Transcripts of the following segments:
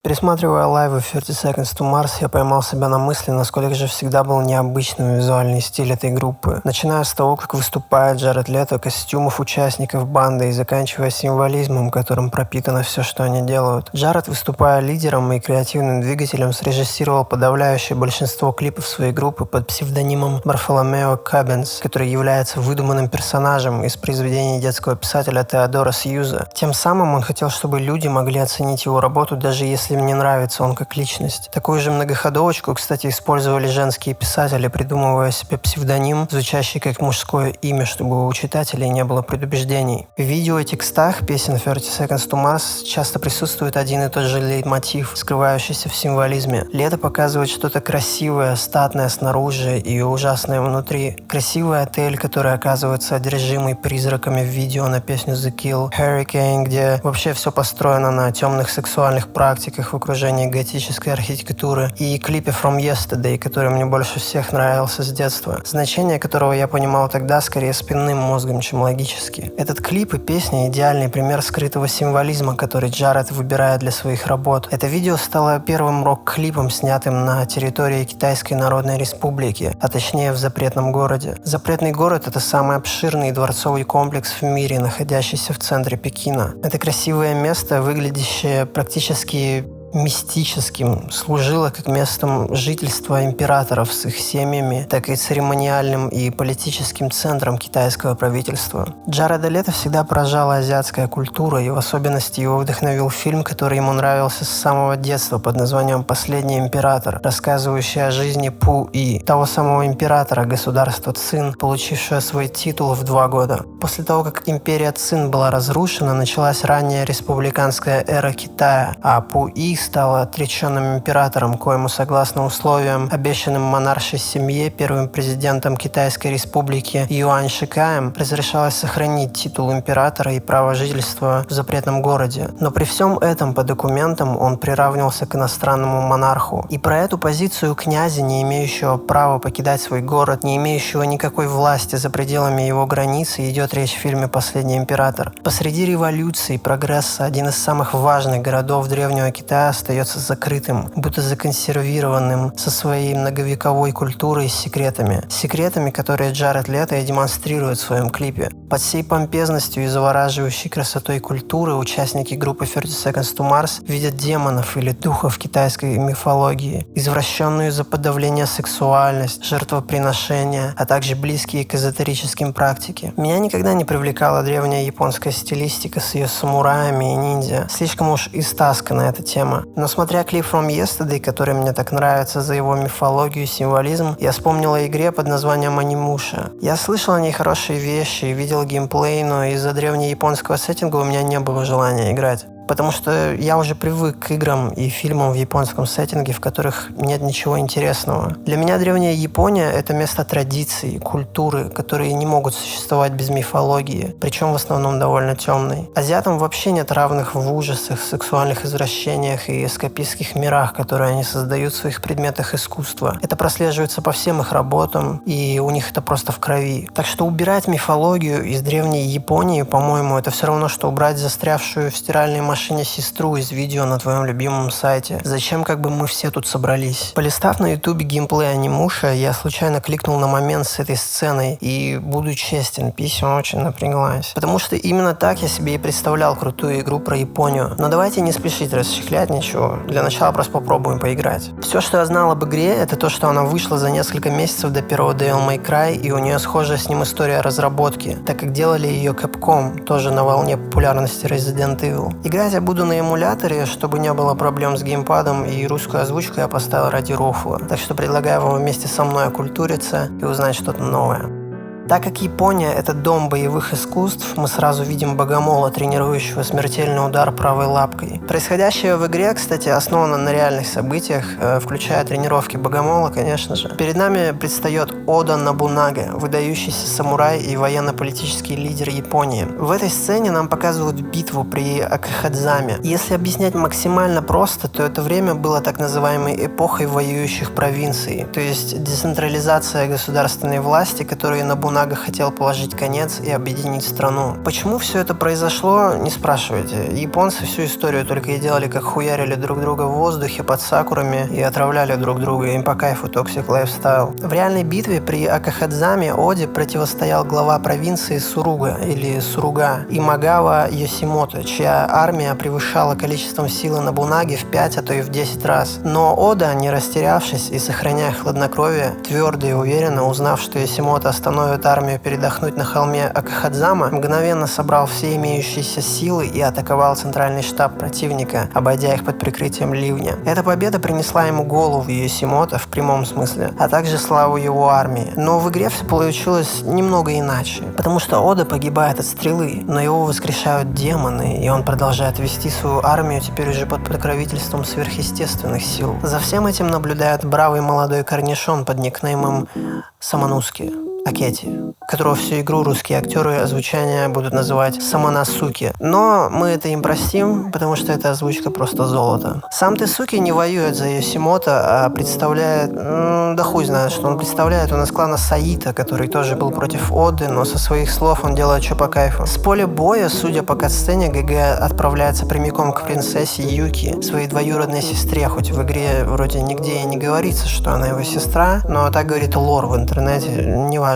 Пересматривая лайвы 30 Seconds to Mars, я поймал себя на мысли, насколько же всегда был необычным визуальный стиль этой группы. Начиная с того, как выступает Джаред Лето, костюмов участников банды и заканчивая символизмом, которым пропитано все, что они делают. Джаред, выступая лидером и креативным двигателем, срежиссировал подавляющее большинство клипов своей группы под псевдонимом Барфоломео Каббинс, который является выдуманным персонажем из произведений детского писателя Теодора Сьюза. Тем самым он хотел, чтобы люди могли оценить его работу, даже если им не нравится он как личность. Такую же многоходовочку, кстати, использовали женские писатели, придумывая себе псевдоним, звучащий как мужское имя, чтобы у читателей не было предубеждений. В видео и текстах песен 30 Seconds to Mars часто присутствует один и тот же лейтмотив, скрывающийся в символизме. Лето показывает что-то красивое, статное снаружи и ужасное внутри. Красивый отель, который оказывается одержимый призраками в видео на песню The Kill, Hurricane, где вообще все построено на темных сексуальных практиках в окружении готической архитектуры, и клипе From Yesterday, который мне больше всех нравился с детства, значение которого я понимал тогда скорее спинным мозгом, чем логически. Этот клип и песня — идеальный пример скрытого символизма, который Джаред выбирает для своих работ. Это видео стало первым рок-клипом, снятым на территории Китайской Народной Республики, а точнее в запретном городе. Запретный город — это самый обширный дворцовый комплекс в мире, находящийся в центре Пекина. Это красивое место, выглядящее практически мистическим, служило как местом жительства императоров с их семьями, так и церемониальным и политическим центром китайского правительства. Джареда Лето всегда поражала азиатская культура, и в особенности его вдохновил фильм, который ему нравился с самого детства, под названием «Последний император», рассказывающий о жизни Пу-И, того самого императора государства Цин, получившего свой титул в 2 года. После того, как империя Цин была разрушена, началась ранняя республиканская эра Китая, а Пу-И стал отреченным императором, коему, согласно условиям, обещанным монаршей семье, первым президентом Китайской республики Юань Шикаем, разрешалось сохранить титул императора и право жительства в запретном городе. Но при всем этом по документам он приравнивался к иностранному монарху. И про эту позицию князя, не имеющего права покидать свой город, не имеющего никакой власти за пределами его границы, идет речь в фильме «Последний император». Посреди революции и прогресса один из самых важных городов древнего Китая остается закрытым, будто законсервированным со своей многовековой культурой и секретами. Секретами, которые Джаред Лето и демонстрирует в своем клипе. Под всей помпезностью и завораживающей красотой культуры участники группы 30 Seconds to Mars видят демонов или духов китайской мифологии, извращенную за подавление сексуальность, жертвоприношения, а также близкие к эзотерическим практике. Меня никогда не привлекала древняя японская стилистика с ее самураями и ниндзя. Слишком уж истаскана эта тема. Но смотря клип From Yesterday, который мне так нравится за его мифологию и символизм, я вспомнил о игре под названием Анимуша. Я слышал о ней хорошие вещи, видел геймплей, но из-за древнеяпонского сеттинга у меня не было желания играть. Потому что я уже привык к играм и фильмам в японском сеттинге, в которых нет ничего интересного. Для меня древняя Япония — это место традиций, культуры, которые не могут существовать без мифологии, причем в основном довольно темной. Азиатам вообще нет равных в ужасах, сексуальных извращениях и эскапистских мирах, которые они создают в своих предметах искусства. Это прослеживается по всем их работам, и у них это просто в крови. Так что убирать мифологию из древней Японии, по-моему, это все равно, что убрать застрявшую в стиральной машине сестру из видео на твоем любимом сайте. Зачем как бы мы все тут собрались? Полистав на ютубе геймплей Анимуша, я случайно кликнул на момент с этой сценой, и, буду честен, письма очень напряглась. Потому что именно так я себе и представлял крутую игру про Японию. Но давайте не спешить расчехлять ничего. Для начала просто попробуем поиграть. Все, что я знал об игре, это то, что она вышла за несколько месяцев до первого Devil May Cry, и у нее схожая с ним история разработки, так как делали ее Capcom, тоже на волне популярности Resident Evil. Играть я буду на эмуляторе, чтобы не было проблем с геймпадом, и русскую озвучку я поставил ради рофла. Так что предлагаю вам вместе со мной окультуриться и узнать что-то новое. Так как Япония — это дом боевых искусств, мы сразу видим богомола, тренирующего смертельный удар правой лапкой. Происходящее в игре, кстати, основано на реальных событиях, включая тренировки богомола, конечно же. Перед нами предстает Ода Нобунага, выдающийся самурай и военно-политический лидер Японии. В этой сцене нам показывают битву при Акахадзаме. Если объяснять максимально просто, то это время было так называемой эпохой воюющих провинций, то есть децентрализация государственной власти, которую Нобунага Нобунага хотел положить конец и объединить страну. Почему все это произошло, не спрашивайте. Японцы всю историю только и делали, как хуярили друг друга в воздухе под сакурами и отравляли друг друга, им по кайфу Toxic Lifestyle. В реальной битве при Акахадзаме Оде противостоял глава провинции Суруга или Суруга Имагава Йосимото, чья армия превышала количеством силы Нобунаги в 5, а то и в 10 раз. Но Ода, не растерявшись и сохраняя хладнокровие, твердо и уверенно узнав, что Йосимото остановит армию передохнуть на холме Акахадзама, мгновенно собрал все имеющиеся силы и атаковал центральный штаб противника, обойдя их под прикрытием ливня. Эта победа принесла ему голову Йосимото в прямом смысле, а также славу его армии. Но в игре все получилось немного иначе, потому что Ода погибает от стрелы, но его воскрешают демоны, и он продолжает вести свою армию теперь уже под покровительством сверхъестественных сил. За всем этим наблюдает бравый молодой корнишон под никнеймом Самануски Акети, которого всю игру русские актеры озвучания будут называть Саманасуки. Но мы это им простим, потому что эта озвучка просто золото. Сам Тесуки не воюет за Йосимото, а представляет... да хуй знает, что он представляет. У нас клана Саита, который тоже был против Оды, но со своих слов он делает что по кайфу. С поля боя, судя по катсцене, ГГ отправляется прямиком к принцессе Юки, своей двоюродной сестре, хоть в игре вроде нигде и не говорится, что она его сестра, но так говорит лор в интернете, неважно.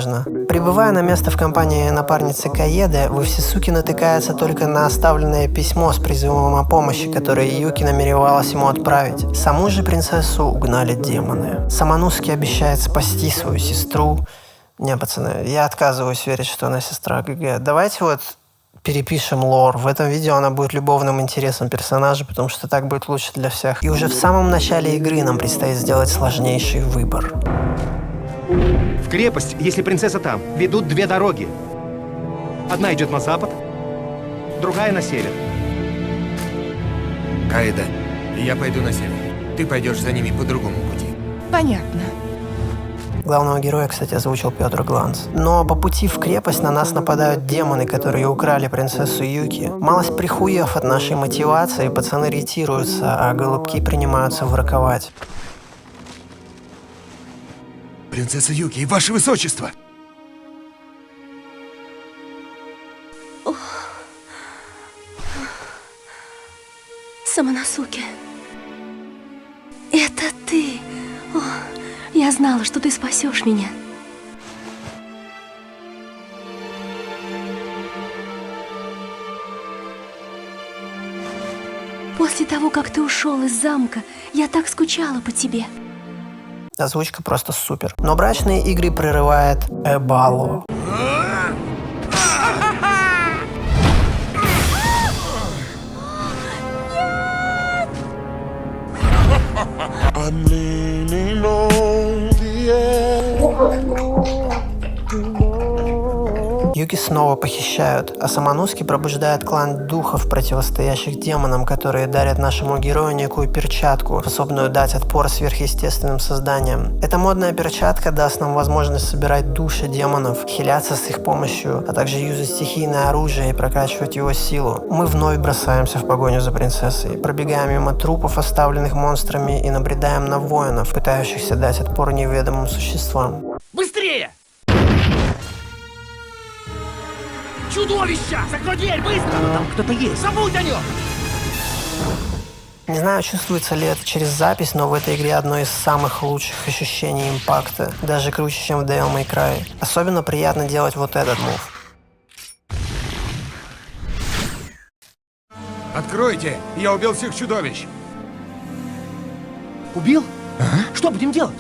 Прибывая на место в компании напарницы Каеды, Вовсисуки натыкается только на оставленное письмо с призывом о помощи, которое Юки намеревалась ему отправить. Саму же принцессу угнали демоны. Самануски обещает спасти свою сестру. Не, пацаны, я отказываюсь верить, что она сестра ГГ. Давайте вот перепишем лор. В этом видео она будет любовным интересом персонажа, потому что так будет лучше для всех. И уже в самом начале игры нам предстоит сделать сложнейший выбор. В крепость, если принцесса там, ведут две дороги. Одна идет на запад, другая на север. Каэда, я пойду на север. Ты пойдешь за ними по другому пути. Понятно. Главного героя, кстати, озвучил Петр Гланц. Но по пути в крепость на нас нападают демоны, которые украли принцессу Юки. Малость прихуев от нашей мотивации, пацаны ретируются, а голубки принимаются враковать. Принцесса Юки, ваше высочество! Саманасуки. Это ты. О, я знала, что ты спасешь меня. После того, как ты ушел из замка, я так скучала по тебе. Озвучка просто супер. Но брачные игры прерывает Эбало. Юки снова похищают, а Самануски пробуждает клан духов, противостоящих демонам, которые дарят нашему герою некую перчатку, способную дать отпор сверхъестественным созданиям. Эта модная перчатка даст нам возможность собирать души демонов, хиляться с их помощью, а также юзать стихийное оружие и прокачивать его силу. Мы вновь бросаемся в погоню за принцессой, пробегаем мимо трупов, оставленных монстрами, и набредаем на воинов, пытающихся дать отпор неведомым существам. Быстрее! Чудовища! Закрой дверь, быстро! Там кто-то есть! Забудь о нем! Не знаю, чувствуется ли это через запись, но в этой игре одно из самых лучших ощущений импакта. Даже круче, чем в Devil May Cry. Особенно приятно делать вот этот мув. Откройте! Я убил всех чудовищ! Убил? Ага. Что будем делать?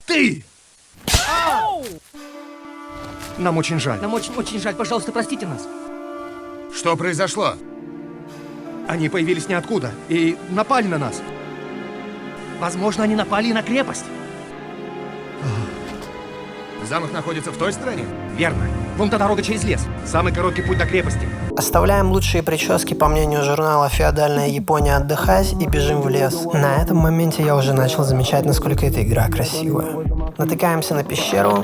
Ты! Нам очень жаль. Нам очень жаль. Пожалуйста, простите нас. Что произошло? Они появились ниоткуда и напали на нас. Возможно, они напали и на крепость. Замок находится в той стороне? Верно. Вон та дорога через лес. Самый короткий путь до крепости. Оставляем лучшие прически, по мнению журнала «Феодальная Япония» отдыхать и бежим в лес. На этом моменте я уже начал замечать, насколько эта игра красивая. Натыкаемся на пещеру,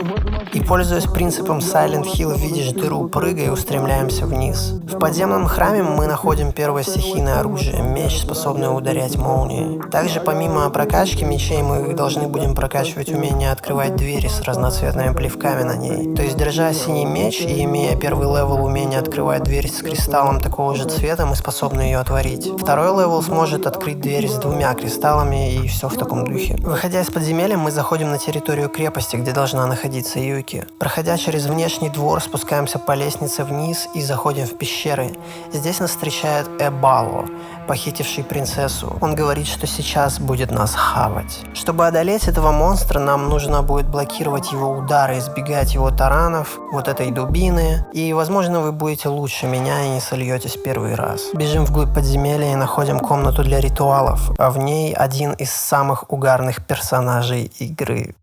И, пользуясь принципом Silent Hill «видишь дыру, прыгай» и устремляемся вниз. В подземном храме мы находим первое стихийное оружие – меч, способный ударять молнией. Также, помимо прокачки мечей, мы должны будем прокачивать умение открывать двери с разноцветными плевками на ней. То есть, держа синий меч и имея первый левел умения открывать дверь с кристаллом такого же цвета, мы способны ее отворить. Второй левел сможет открыть дверь с 2 кристаллами и все в таком духе. Выходя из подземелья, мы заходим на территорию крепости, где должна находиться Юки. Проходя через внешний двор, спускаемся по лестнице вниз и заходим в пещеры. Здесь нас встречает Эбало, похитивший принцессу. Он говорит, что сейчас будет нас хавать. Чтобы одолеть этого монстра, нам нужно будет блокировать его удары, избегать его таранов, вот этой дубины, и, возможно, вы будете лучше меня и не сольетесь первый раз. Бежим вглубь подземелья и находим комнату для ритуалов, а в ней один из самых угарных персонажей игры.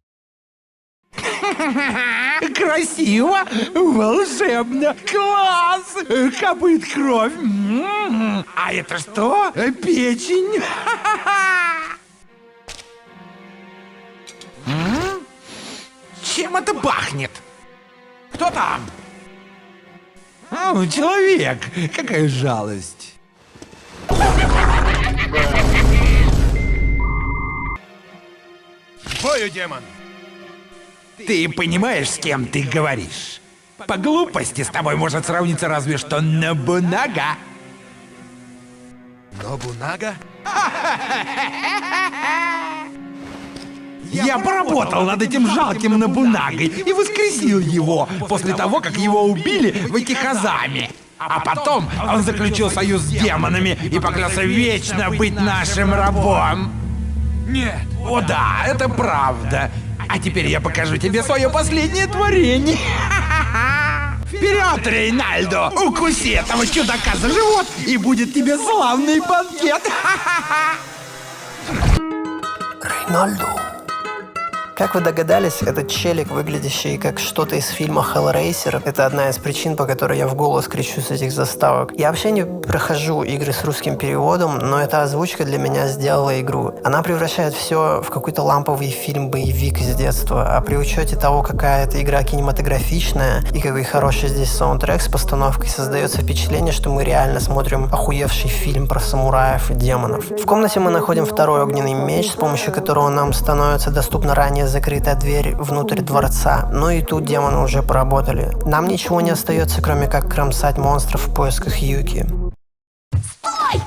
Красиво, волшебно, класс! Капает кровь. А это что? Печень. Чем это пахнет? Кто там? Человек. Какая жалость. Бою, демон! Ты понимаешь, с кем ты говоришь? По глупости с тобой может сравниться разве что Нобунага. Нобунага? Я поработал над этим жалким Нобунагой и воскресил его после того, как его убили в Икихазаме. А потом он заключил союз с демонами и поклялся вечно быть нашим рабом. Нет! О да, это правда. А теперь я покажу тебе свое последнее творение. Вперед, Рейнальдо! Укуси этого чудака за живот, и будет тебе славный банкет! Рейнальдо. Как вы догадались, этот челик, выглядящий как что-то из фильма Hellraiser, это одна из причин, по которой я в голос кричу с этих заставок. Я вообще не прохожу игры с русским переводом, но эта озвучка для меня сделала игру. Она превращает все в какой-то ламповый фильм-боевик из детства, а при учете того, какая эта игра кинематографичная и какой хороший здесь саундтрек с постановкой, создается впечатление, что мы реально смотрим охуевший фильм про самураев и демонов. В комнате мы находим второй огненный меч, с помощью которого нам становится доступна ранее закрытая дверь внутрь дворца, но и тут демоны уже поработали. Нам ничего не остается, кроме как кромсать монстров в поисках Юки. Стой!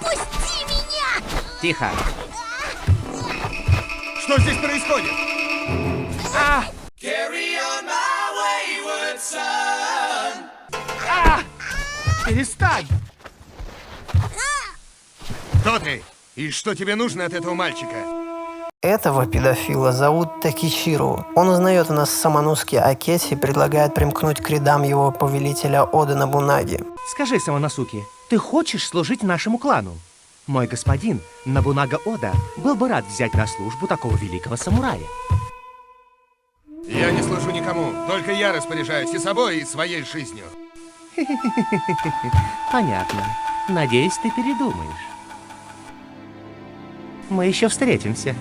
Пусти меня! Тихо. Что здесь происходит? Перестань! Кто ты? И что тебе нужно от этого мальчика? Этого педофила зовут Такичиру. Он узнает у нас Самануски Акети и предлагает примкнуть к рядам его повелителя Ода Нобунаги. Скажи, Самоносуки, ты хочешь служить нашему клану? Мой господин, Нобунага Ода, был бы рад взять на службу такого великого самурая. Я не служу никому, только я распоряжаюсь и собой, и своей жизнью. Понятно. Надеюсь, ты передумаешь. Мы еще встретимся.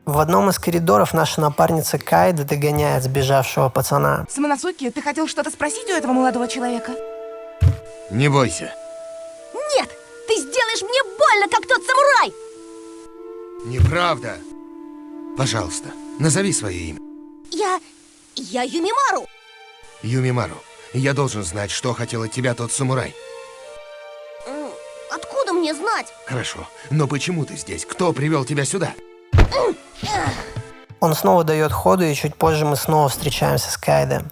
В одном из коридоров наша напарница Кайда догоняет сбежавшего пацана. Самоносуки, ты хотел что-то спросить у этого молодого человека? Не бойся. Нет! Ты сделаешь мне больно, как тот самурай! Неправда. Пожалуйста, назови свое имя. Я Юмимару! Юмимару, я должен знать, что хотел от тебя тот самурай. Откуда мне знать? Хорошо, но почему ты здесь? Кто привел тебя сюда? Он снова дает ходу, и чуть позже мы снова встречаемся с Кайдо.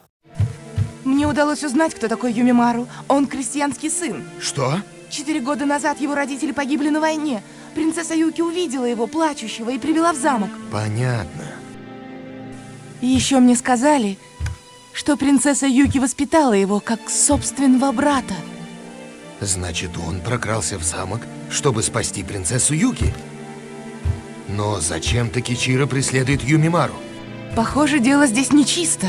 Мне удалось узнать, кто такой Юмимару. Он крестьянский сын. Что? 4 года назад его родители погибли на войне. Принцесса Юки увидела его, плачущего, и привела в замок. Понятно. И еще мне сказали, что принцесса Юки воспитала его как собственного брата. Значит, он прокрался в замок, чтобы спасти принцессу Юки? Но зачем Такичиро преследует Юмимару? Похоже, дело здесь нечисто.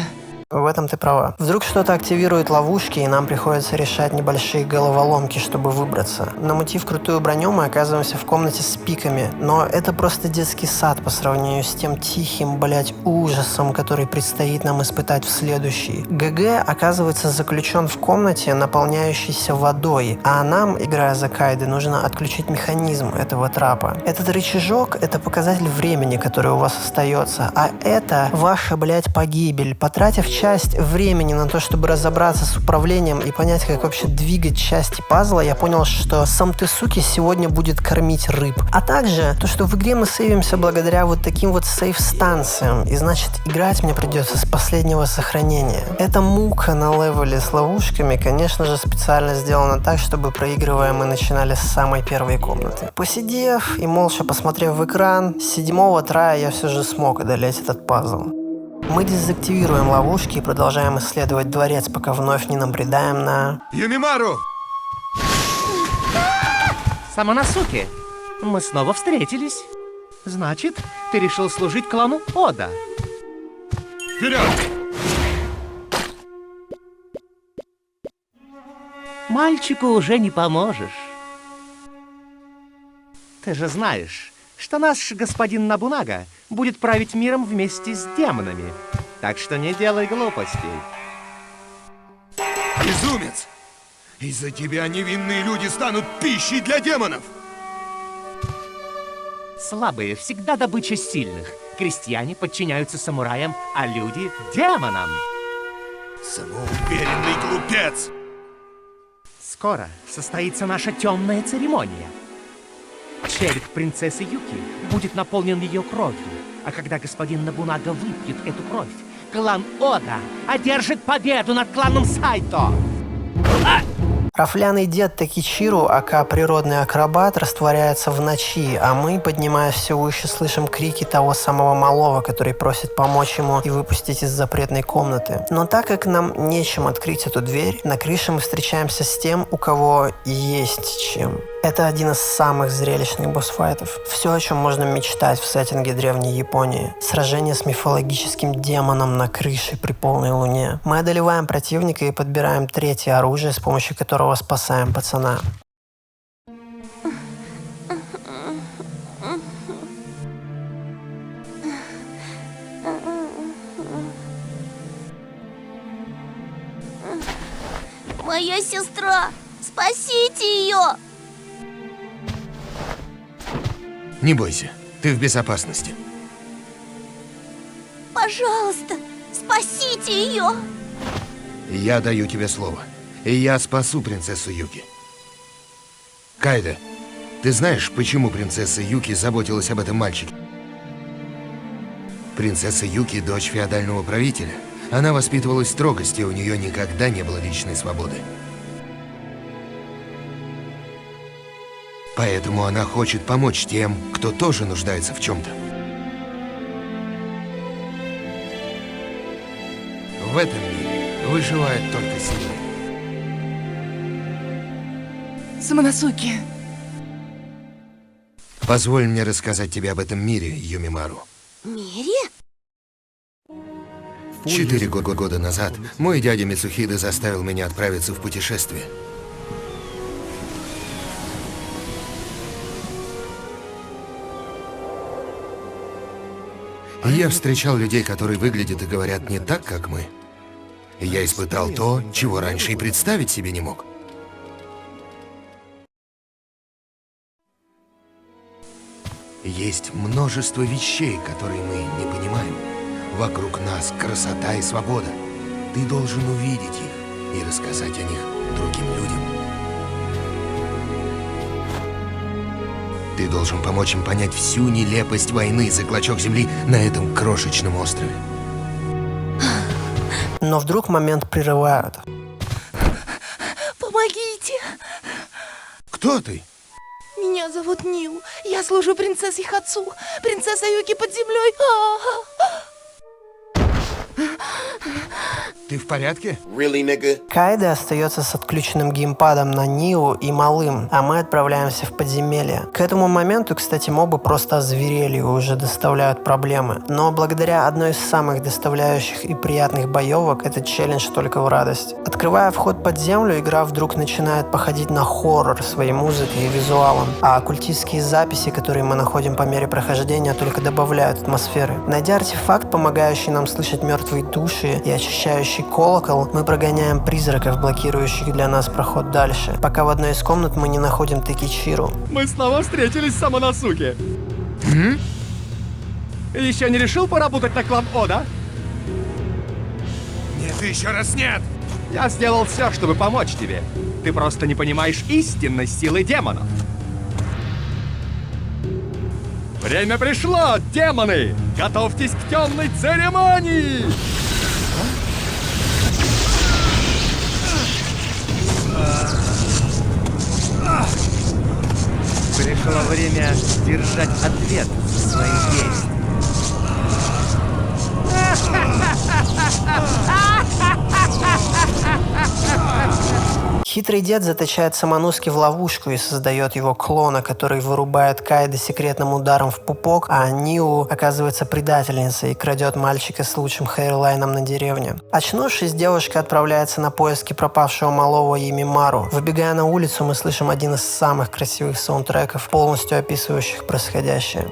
В этом ты права. Вдруг что-то активирует ловушки, и нам приходится решать небольшие головоломки, чтобы выбраться. Намутив крутую броню, мы оказываемся в комнате с пиками, но это просто детский сад по сравнению с тем тихим, ужасом, который предстоит нам испытать в следующий. ГГ оказывается заключен в комнате, наполняющейся водой, а нам, играя за Кайдой, нужно отключить механизм этого трапа. Этот рычажок — это показатель времени, который у вас остается, а это ваша, погибель. Потратив часть времени на то, чтобы разобраться с управлением и понять, как вообще двигать части пазла, я понял, что сам Тесуки сегодня будет кормить рыб. А также то, что в игре мы сейвимся благодаря вот таким вот сейв-станциям, и значит, играть мне придется с последнего сохранения. Эта мука на левеле с ловушками, конечно же, специально сделана так, чтобы, проигрывая, мы начинали с самой первой комнаты. Посидев и молча посмотрев в экран, с 7-го трая я все же смог одолеть этот пазл. Мы дезактивируем ловушки и продолжаем исследовать дворец, пока вновь не набредаем на... Юмимару! Самоносуке, мы снова встретились. Значит, ты решил служить клану Ода. Вперед! Мальчику уже не поможешь. Ты же знаешь, что наш господин Набунага будет править миром вместе с демонами. Так что не делай глупостей. Безумец! Из-за тебя невинные люди станут пищей для демонов! Слабые всегда добыча сильных. Крестьяне подчиняются самураям, а люди — демонам. Самоуверенный глупец! Скоро состоится наша темная церемония. Череп принцессы Юки будет наполнен ее кровью, а когда господин Набунага выпьет эту кровь, клан Ода одержит победу над кланом Сайто. Рафляный дед Такичиру, ака природный акробат, растворяется в ночи, а мы, поднимаясь все выше, слышим крики того самого малого, который просит помочь ему и выпустить из запретной комнаты. Но так как нам нечем открыть эту дверь, на крыше мы встречаемся с тем, у кого есть чем. Это один из самых зрелищных босс-файтов. Все, о чем можно мечтать в сеттинге древней Японии. Сражение с мифологическим демоном на крыше при полной луне. Мы одолеваем противника и подбираем третье оружие, с помощью которого спасаем пацана. Моя сестра! Спасите ее! Не бойся, ты в безопасности. Пожалуйста, спасите ее! Я даю тебе слово. И я спасу принцессу Юки. Кайда, ты знаешь, почему принцесса Юки заботилась об этом мальчике? Принцесса Юки – дочь феодального правителя. Она воспитывалась в строгости, у нее никогда не было личной свободы. Поэтому она хочет помочь тем, кто тоже нуждается в чем-то. В этом мире выживает только сильный. Самоносуке. Позволь мне рассказать тебе об этом мире, Юмимару. Мире? 4 года назад мой дядя Мицухиде заставил меня отправиться в путешествие. Я встречал людей, которые выглядят и говорят не так, как мы. Я испытал то, чего раньше и представить себе не мог. Есть множество вещей, которые мы не понимаем. Вокруг нас красота и свобода. Ты должен увидеть их и рассказать о них другим людям. Ты должен помочь им понять всю нелепость войны за клочок земли на этом крошечном острове. Но вдруг момент прерывают. Помогите! Кто ты? Меня зовут Нил. Я служу принцессе Хацу. Принцесса Юки под землей. Ты в порядке? Кайде остается с отключенным геймпадом на Ниу и Малым, а мы отправляемся в подземелье. К этому моменту, кстати, мобы просто озверели и уже доставляют проблемы. Но благодаря одной из самых доставляющих и приятных боевок, этот челлендж только в радость. Открывая вход под землю, игра вдруг начинает походить на хоррор своей музыкой и визуалом, а оккультистские записи, которые мы находим по мере прохождения, только добавляют атмосферы. Найдя артефакт, помогающий нам слышать мертвые души и очищающий колокол, мы прогоняем призраков, блокирующих для нас проход дальше, пока в одной из комнат мы не находим Такичиру. Мы снова встретились с Самоносуки. Еще не решил поработать на клан Ода? Нет, еще раз нет! Я сделал все, чтобы помочь тебе. Ты просто не понимаешь истинной силы демонов. Время пришло, демоны! Готовьтесь к темной церемонии! Пришло время держать ответ за свои действия. Хитрый дед заточает Самонуски в ловушку и создает его клона, который вырубает Кайде секретным ударом в пупок, а Ниу оказывается предательницей и крадет мальчика с лучшим хейрлайном на деревне. Очнувшись, девушка отправляется на поиски пропавшего малого Ямимару. Выбегая на улицу, мы слышим один из самых красивых саундтреков, полностью описывающих происходящее.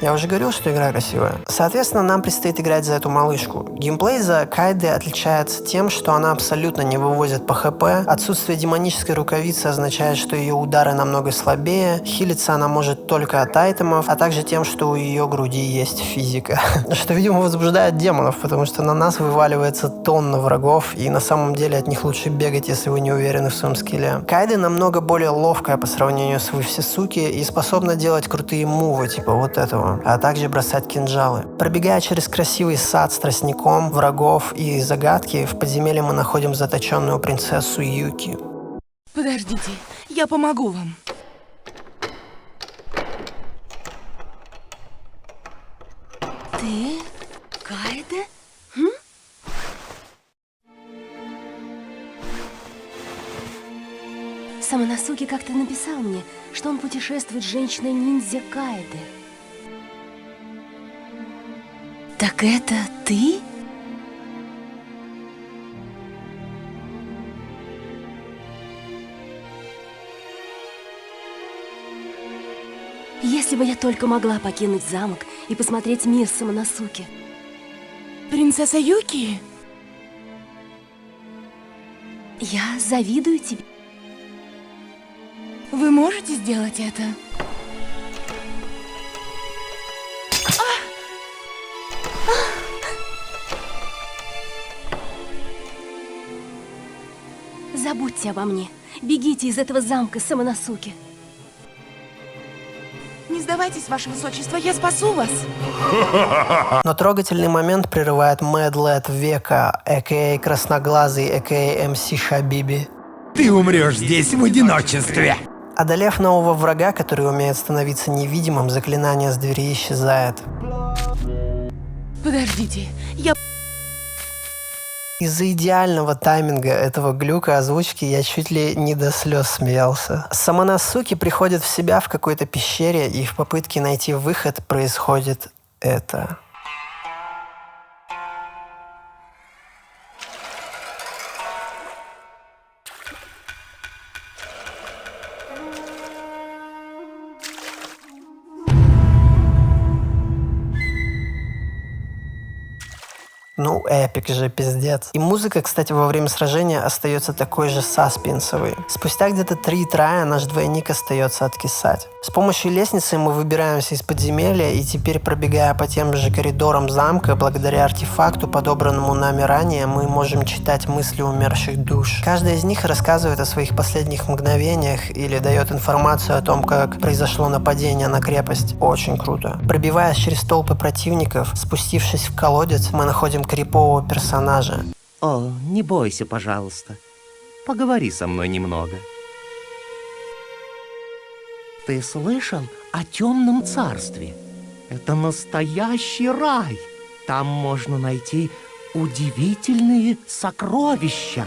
Я уже говорил, что игра красивая. Соответственно, нам предстоит играть за эту малышку. Геймплей за Кайде отличается тем, что она абсолютно не вывозит по ХП. Отсутствие демонической рукавицы означает, что ее удары намного слабее. Хилиться она может только от айтемов, а также тем, что у ее груди есть физика. Что, видимо, возбуждает демонов, потому что на нас вываливается тонна врагов, и на самом деле от них лучше бегать, если вы не уверены в своем скилле. Кайде намного более ловкая по сравнению с Вывсесуки и способна делать крутые мувы, типа вот этого, а также бросать кинжалы. Пробегая через красивый сад с тростником, врагов и загадки, в подземелье мы находим заточенную принцессу Юки. Подождите, я помогу вам. Ты? Кайде? Самоносуки как-то написал мне, что он путешествует с женщиной-ниндзя Кайде. Так это ты? Если бы я только могла покинуть замок и посмотреть мир Самоносуки. Принцесса Юки? Я завидую тебе. Вы можете сделать это? Забудьте обо мне. Бегите из этого замка, Самоносуки. Не сдавайтесь, ваше высочество, я спасу вас. Но трогательный момент прерывает Mad Lad Века, а.к.а. Красноглазый, а.к.а. МС Хабиби. Ты умрешь здесь в одиночестве. Одолев нового врага, который умеет становиться невидимым, заклинание с двери исчезает. Подождите, я... Из-за идеального тайминга этого глюка озвучки я чуть ли не до слез смеялся. Самоносуки приходит в себя в какой-то пещере, и в попытке найти выход происходит это. Ну, эпик же, пиздец. И музыка, кстати, во время сражения остается такой же саспенсовой. Спустя где-то 3 трая наш двойник остается откисать. С помощью лестницы мы выбираемся из подземелья, и теперь, пробегая по тем же коридорам замка, благодаря артефакту, подобранному нами ранее, мы можем читать мысли умерших душ. Каждая из них рассказывает о своих последних мгновениях или дает информацию о том, как произошло нападение на крепость. Очень круто. Пробиваясь через толпы противников, спустившись в колодец, мы находим крипового персонажа. О, не бойся, пожалуйста. Поговори со мной немного. Ты слышал о темном царстве? Это настоящий рай. Там можно найти удивительные сокровища.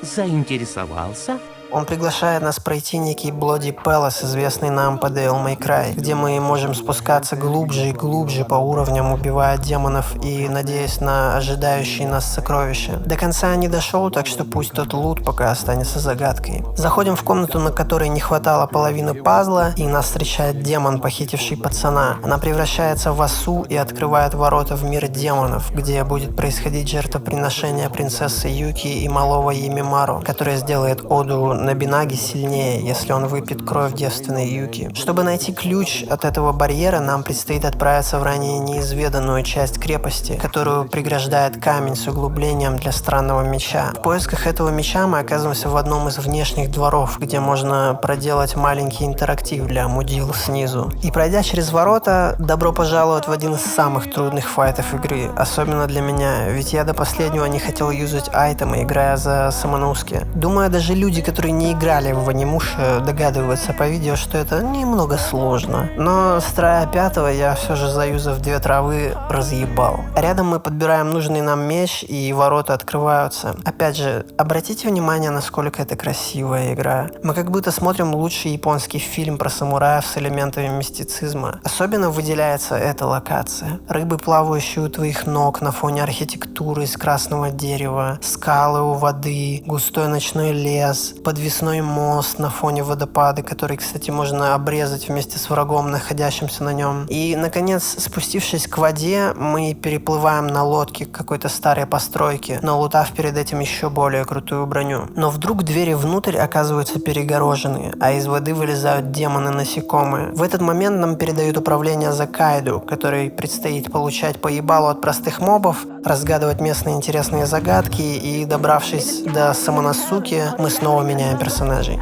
Заинтересовался? Он приглашает нас пройти некий Bloody Palace, известный нам по Devil May Cry, где мы можем спускаться глубже и глубже по уровням, убивая демонов и надеясь на ожидающие нас сокровища. До конца не дошел, так что пусть тот лут пока останется загадкой. Заходим в комнату, на которой не хватало половины пазла, и нас встречает демон, похитивший пацана. Она превращается в осу и открывает ворота в мир демонов, где будет происходить жертвоприношение принцессы Юки и малого Йимимару, которая сделает оду Нобинаги сильнее, если он выпьет кровь девственной Юки. Чтобы найти ключ от этого барьера, нам предстоит отправиться в ранее неизведанную часть крепости, которую преграждает камень с углублением для странного меча. В поисках этого меча мы оказываемся в одном из внешних дворов, где можно проделать маленький интерактив для мудил снизу. И пройдя через ворота, добро пожаловать в один из самых трудных файтов игры, особенно для меня, ведь я до последнего не хотел юзать айтемы, играя за Самонуски. Думаю, даже люди, которые не играли в анимуш, догадываются по видео, что это немного сложно. Но с трая 5-го я все же, заюзав 2 травы, разъебал. Рядом мы подбираем нужный нам меч, и ворота открываются. Опять же, обратите внимание, насколько это красивая игра. Мы как будто смотрим лучший японский фильм про самураев с элементами мистицизма. Особенно выделяется эта локация. Рыбы, плавающие у твоих ног на фоне архитектуры из красного дерева, скалы у воды, густой ночной лес, подвесной мост на фоне водопада, который, кстати, можно обрезать вместе с врагом, находящимся на нем. И, наконец, спустившись к воде, мы переплываем на лодке к какой-то старой постройке, налутав перед этим еще более крутую броню. Но вдруг двери внутрь оказываются перегорожены, а из воды вылезают демоны-насекомые. В этот момент нам передают управление Закайду, который предстоит получать поебалу от простых мобов, разгадывать местные интересные загадки, и, добравшись до Самоносуки, мы снова меняем персонажей.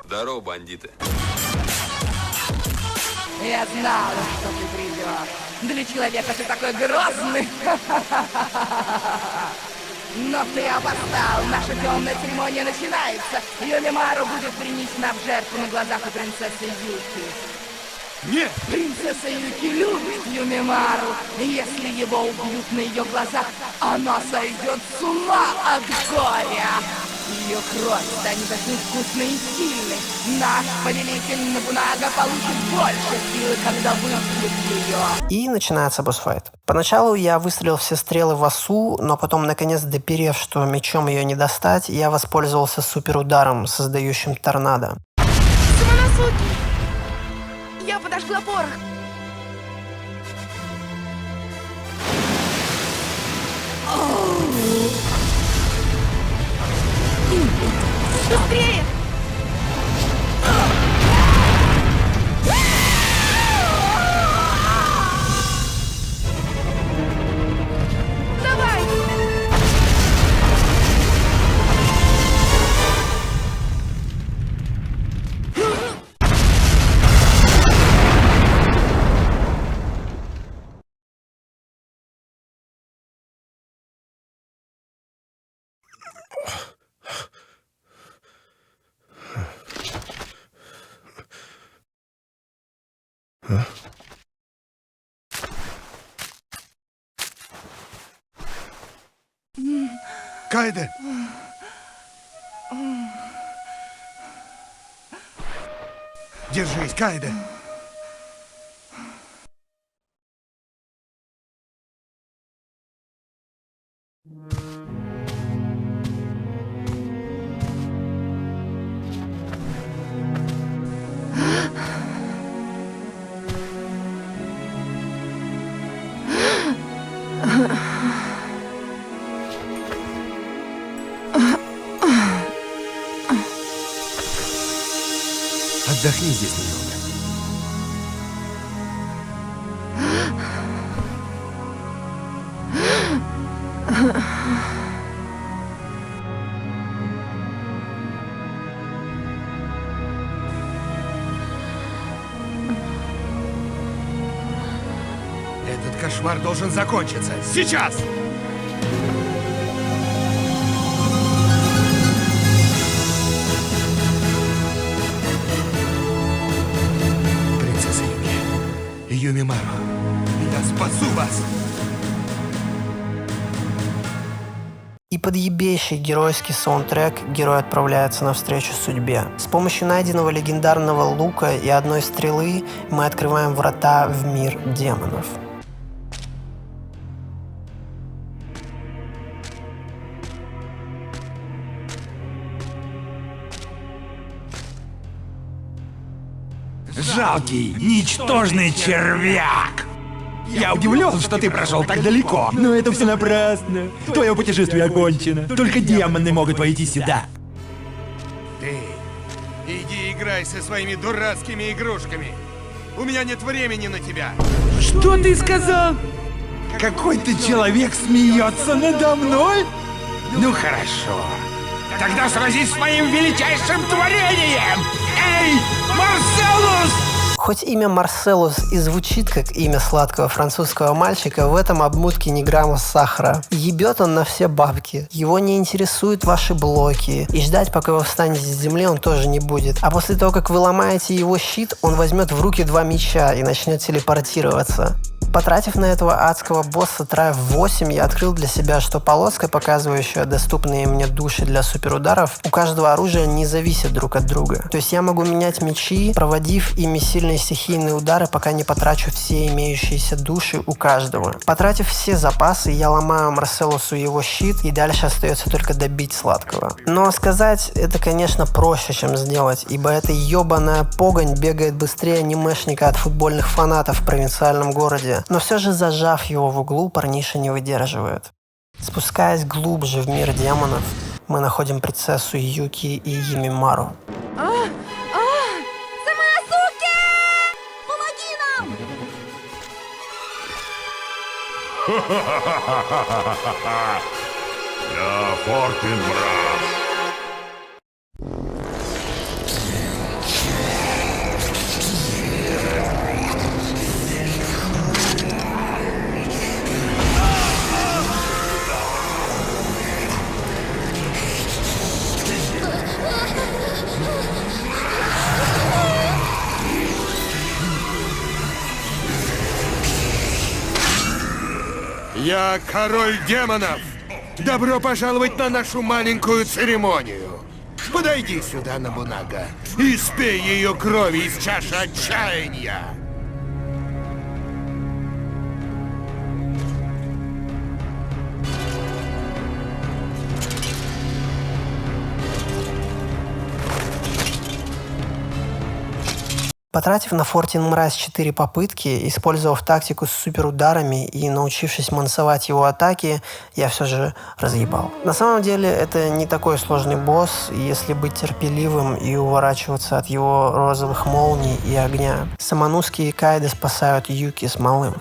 Здорово, бандиты. Я знала, что ты придешь. Для человека ты такой грозный. Но ты опоздал. Наша темная церемония начинается. Йомимару будет принесена в жертву на глазах у принцессы Юки. Нет! Принцесса Юки любит Йомимару. Если его убьют на ее глазах, она сойдет с ума от горя. Ее кровь станет очень вкусной и сильной. Наш повелитель Нобунага получит больше силы, когда выпьет ее. И начинается босс-файт. Поначалу я выстрелил все стрелы в осу, но потом, наконец, доперев, что мечом ее не достать, я воспользовался суперударом, создающим торнадо. Самоносуки! Я подожгла порох. Быстрее! Давай! Кайде! Держись, Кайде! Отдохни здесь немного. кошмар должен закончиться. Сейчас! Принцесса Юки, Юмимару, я спасу вас! И под ебейший геройский саундтрек герой отправляется навстречу судьбе. С помощью найденного легендарного лука и одной стрелы мы открываем врата в мир демонов. Жалкий, ничтожный червяк! Я удивлен, что ты прошел так далеко. Но это все напрасно. Твое путешествие окончено. Только демоны могут войти сюда. Ты иди играй со своими дурацкими игрушками. У меня нет времени на тебя. Что ты сказал? Какой-то человек смеется надо мной? Ну хорошо. Тогда сразись с моим величайшим творением! Эй, Марселус! Хоть имя Марселус и звучит как имя сладкого французского мальчика, в этом обмутке ни грамма сахара. Ебет он на все бабки. Его не интересуют ваши блоки. И ждать, пока вы встанете с земли, он тоже не будет. А после того, как вы ломаете его щит, он возьмет в руки 2 меча и начнет телепортироваться. Потратив на этого адского босса трай 8, я открыл для себя, что полоска, показывающая доступные мне души для суперударов, у каждого оружия не зависит друг от друга. То есть я могу менять мечи, проводив ими сильные стихийные удары, пока не потрачу все имеющиеся души у каждого. Потратив все запасы, я ломаю Марселусу его щит, и дальше остается только добить сладкого. Но сказать это, конечно, проще, чем сделать, ибо эта ебаная погонь бегает быстрее анимешника от футбольных фанатов в провинциальном городе. Но все же, зажав его в углу, парниша не выдерживает. Спускаясь глубже в мир демонов, мы находим принцессу Юки и Юмимару. Самосуки! Помоги нам! Я Фортенбрас. Я король демонов! Добро пожаловать на нашу маленькую церемонию! Подойди сюда, Набунага, и спей ее крови из чаши отчаяния! Потратив на Фортенмраз 4 попытки, использовав тактику с суперударами и научившись мансовать его атаки, я все же разъебал. На самом деле это не такой сложный босс, если быть терпеливым и уворачиваться от его розовых молний и огня. Самонуски и Кайда спасают Юки с малым.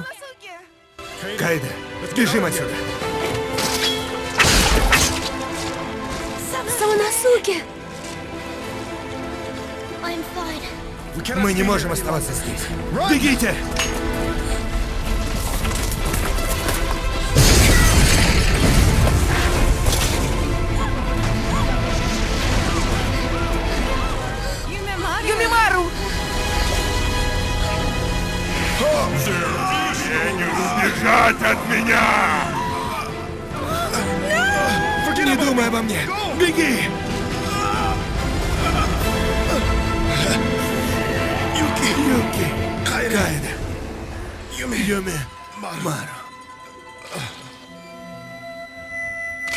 Кайда, бежим отсюда! Самоносуки! Мы не можем оставаться здесь. Бегите! Юмимару! Тебе не убежать от меня! Не думай обо мне! Беги! Юки, Кайда, Юмимару.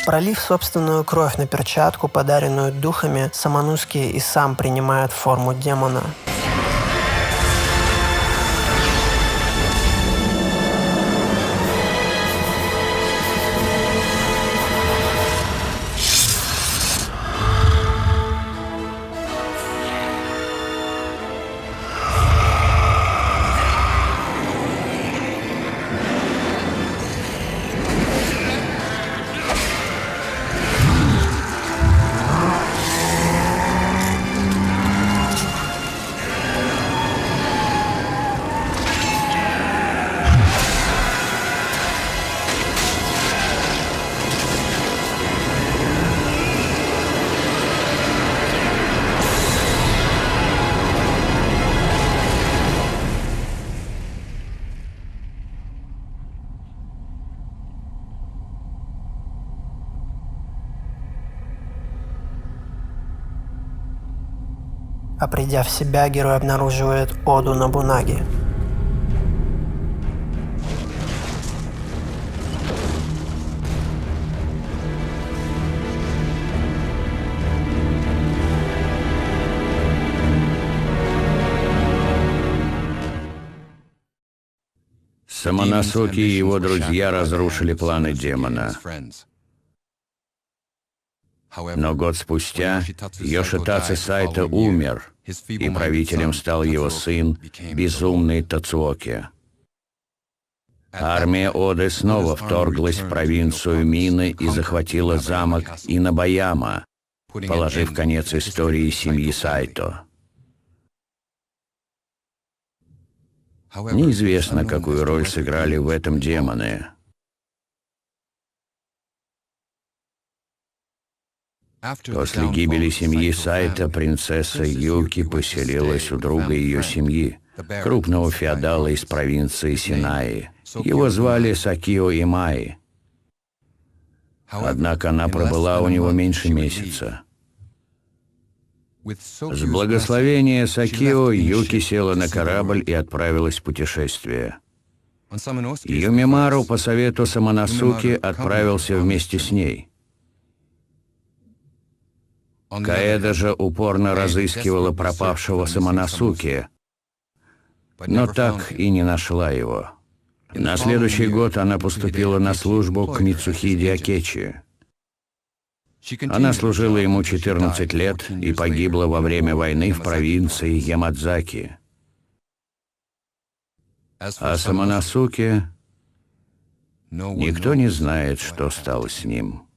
Пролив собственную кровь на перчатку, подаренную духами, Самонуски и сам принимает форму демона. А придя в себя, герой обнаруживает Оду Нобунаги. Самоносуки и его друзья разрушили планы демона. Но год спустя Йошитаце Сайто умер, и правителем стал его сын, безумный Тацуоки. Армия Оды снова вторглась в провинцию Мины и захватила замок Инобаяма, положив конец истории семьи Сайто. Неизвестно, какую роль сыграли в этом демоны. После гибели семьи Сайто принцесса Юки поселилась у друга ее семьи, крупного феодала из провинции Синаи. Его звали Сакио Имаи. Однако она пробыла у него меньше месяца. С благословения Сакио Юки села на корабль и отправилась в путешествие. Юмимару по совету Самоносуки отправился вместе с ней. Каэда же упорно разыскивала пропавшего Самоносуки, но так и не нашла его. На следующий год она поступила на службу к Мицухиде Акечи. Она служила ему 14 лет и погибла во время войны в провинции Ямадзаки. А Самоносуки никто не знает, что стало с ним.